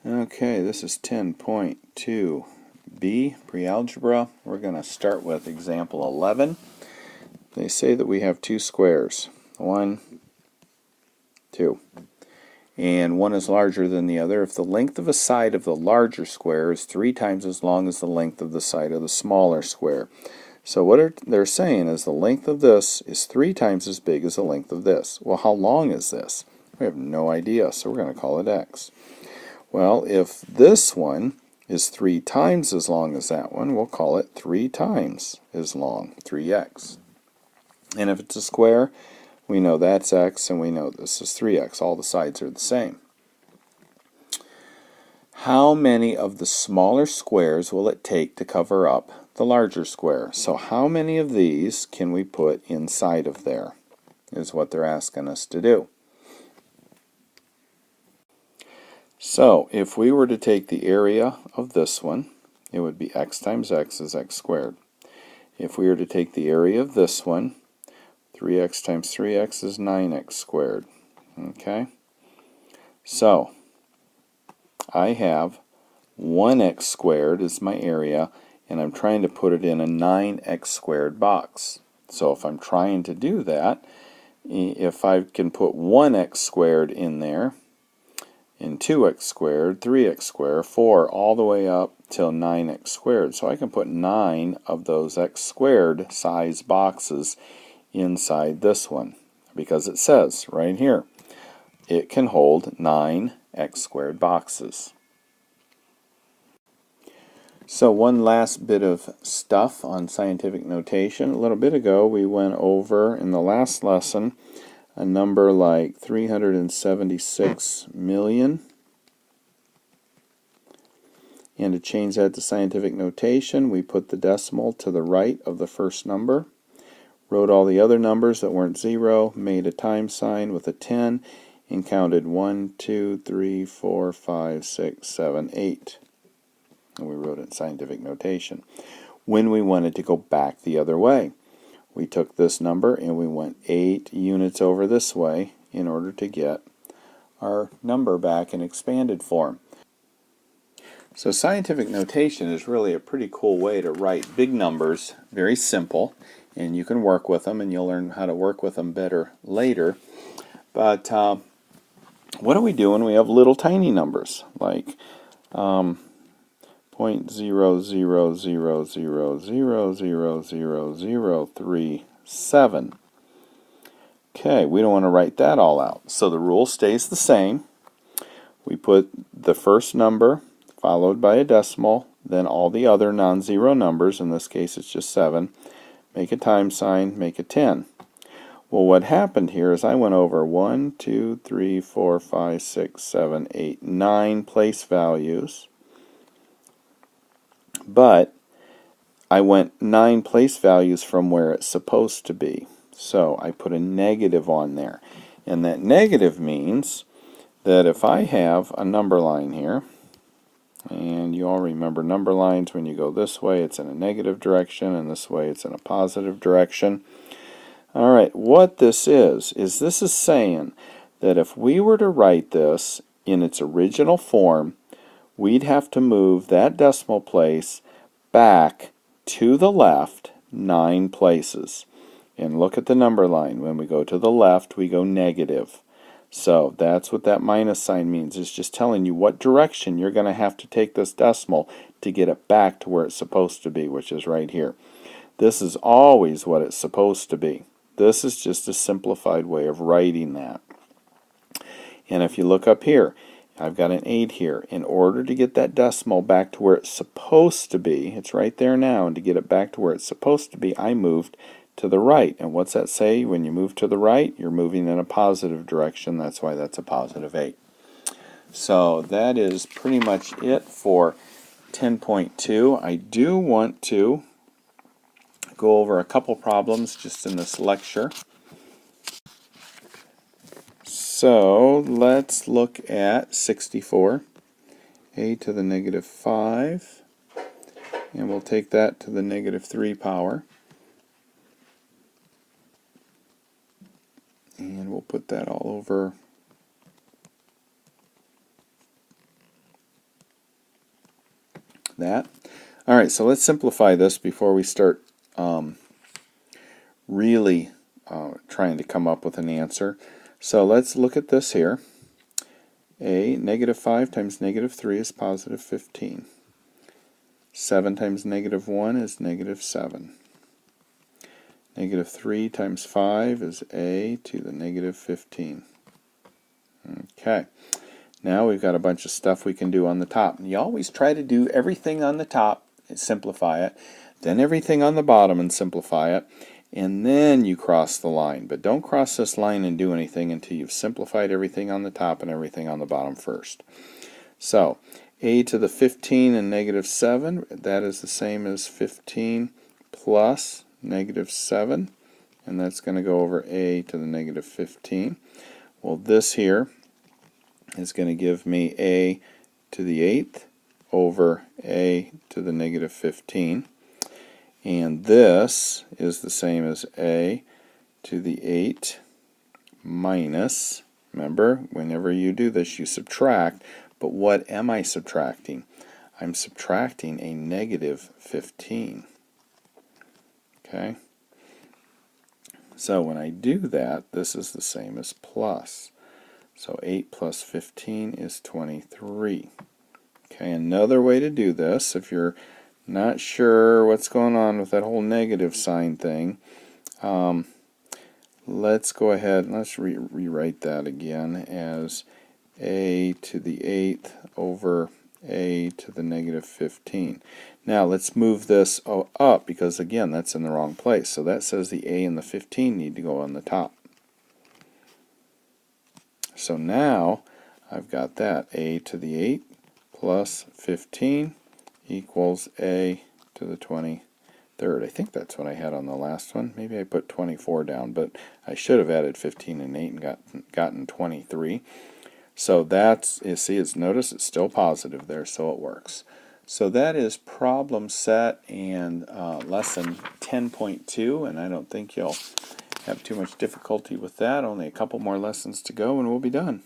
Okay, this is 10.2b, pre-algebra. We're going to start with example 11. They say that we have two squares, 1, 2, and one is larger than the other if the length of a side of the larger square is 3 times as long as the length of the side of the smaller square. So what they're saying is the length of this is 3 times as big as the length of this. Well, how long is this? We have no idea, so we're going to call it x. Well, if this one is 3 times as long as that one, we'll call it 3 times as long, 3x. And if it's a square, we know that's x, and we know this is 3x. All the sides are the same. How many of the smaller squares will it take to cover up the larger square? So how many of these can we put inside of there, is what they're asking us to do. So if we were to take the area of this one, it would be x times x is x squared. If we were to take the area of this one, 3x times 3x is 9x squared. Okay? So I have 1x squared is my area, and I'm trying to put it in a 9x squared box. So if I'm trying to do that, if I can put 1x squared in there, and 2x squared, 3x squared, 4, all the way up till 9x squared. So I can put 9 of those x squared size boxes inside this one, because it says right here, it can hold 9 x squared boxes. So one last bit of stuff on scientific notation. A little bit ago we went over in the last lesson a number like 376 million. And to change that to scientific notation, we put the decimal to the right of the first number, wrote all the other numbers that weren't 0, made a time sign with a 10, and counted 1, 2, 3, 4, 5, 6, 7, 8. And we wrote it in scientific notation. When we wanted to go back the other way, we took this number and we went 8 units over this way in order to get our number back in expanded form. So scientific notation is really a pretty cool way to write big numbers, very simple, and you can work with them, and you'll learn how to work with them better later. But what do we do when we have little tiny numbers, like 0.0000000037? Okay, we don't want to write that all out. So the rule stays the same. We put the first number followed by a decimal, then all the other non-zero numbers, in this case it's just 7, make a time sign, make a 10. Well, what happened here is I went over 1, 2, 3, 4, 5, 6, 7, 8, 9 place values, but I went 9 place values from where it's supposed to be. So I put a negative on there, and that negative means that if I have a number line here, and you all remember number lines, when you go this way it's in a negative direction, and this way it's in a positive direction. Alright, what this is this is saying that if we were to write this in its original form, we'd have to move that decimal place back to the left 9 places. And look at the number line. When we go to the left, we go negative. So that's what that minus sign means. It's just telling you what direction you're going to have to take this decimal to get it back to where it's supposed to be, which is right here. This is always what it's supposed to be. This is just a simplified way of writing that. And if you look up here, I've got an 8 here. In order to get that decimal back to where it's supposed to be, it's right there now, and to get it back to where it's supposed to be, I moved to the right. And what's that say? When you move to the right, you're moving in a positive direction. That's why that's a positive 8. So that is pretty much it for 10.2. I do want to go over a couple problems just in this lecture. So let's look at 64. A to the negative 5. And we'll take that to the negative 3 power. And we'll put that all over that. All right, so let's simplify this before we start really trying to come up with an answer. So let's look at this here. Negative 5 times negative 3 is positive 15. 7 times negative 1 is negative 7. Negative 3 times 5 is a to the negative 15. Okay, now we've got a bunch of stuff we can do on the top. And you always try to do everything on the top and simplify it, then everything on the bottom and simplify it, and then you cross the line. But don't cross this line and do anything until you've simplified everything on the top and everything on the bottom first. So, a to the 15 and negative 7, that is the same as 15 plus negative 7, and that's going to go over a to the negative 15. Well, this here is going to give me a to the 8th over a to the negative 15. And this is the same as a to the 8 minus, remember, whenever you do this, you subtract. But what am I subtracting? I'm subtracting a negative 15. Okay? So when I do that, this is the same as plus. So 8 plus 15 is 23. Okay, another way to do this, if you're not sure what's going on with that whole negative sign thing, let's go ahead and let's rewrite that again as a to the 8th over a to the negative 15. Now let's move this up because again that's in the wrong place. So that says the a and the 15 need to go on the top. So now I've got that a to the 8 plus 15 equals a to the 23rd. I think that's what I had on the last one. Maybe I put 24 down, but I should have added 15 and 8 and gotten 23. So that's, you see, notice it's still positive there, so it works. So that is problem set and lesson 10.2, and I don't think you'll have too much difficulty with that. Only a couple more lessons to go and we'll be done.